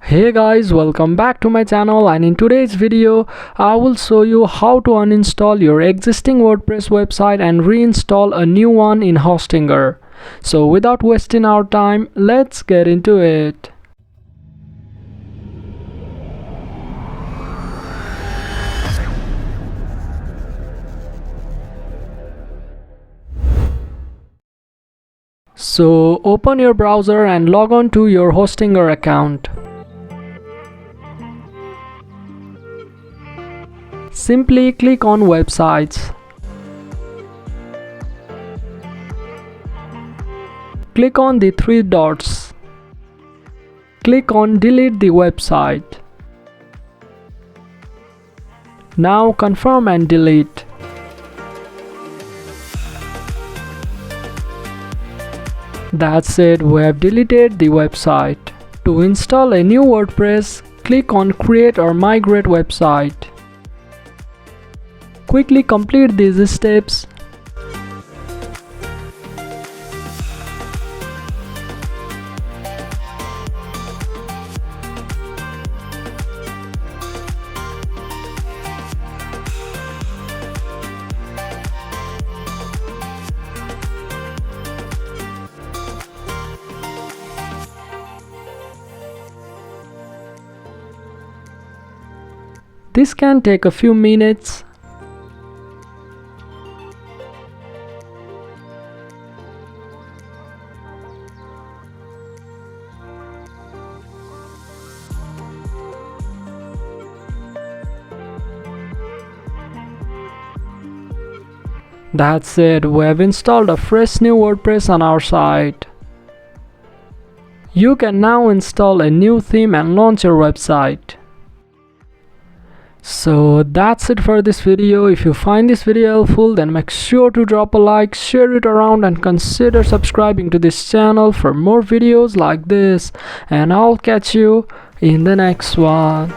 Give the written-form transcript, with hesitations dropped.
Hey guys, welcome back to my channel, and in today's video I will show you how to uninstall your existing WordPress website and reinstall a new one in Hostinger. So without wasting our time, let's get into it. So open your browser and log on to your Hostinger account. Simply click on Websites. Click on the three dots. Click on Delete the website. Now confirm and delete. That's it, we have deleted the website. To install a new WordPress, click on Create or Migrate website. Quickly complete these steps. This can take a few minutes. That's it, we have installed a fresh new WordPress on our site. You can now install a new theme and launch your website. So that's it for this video. If you find this video helpful, then make sure to drop a like, share it around, and consider subscribing to this channel for more videos like this. And I'll catch you in the next one.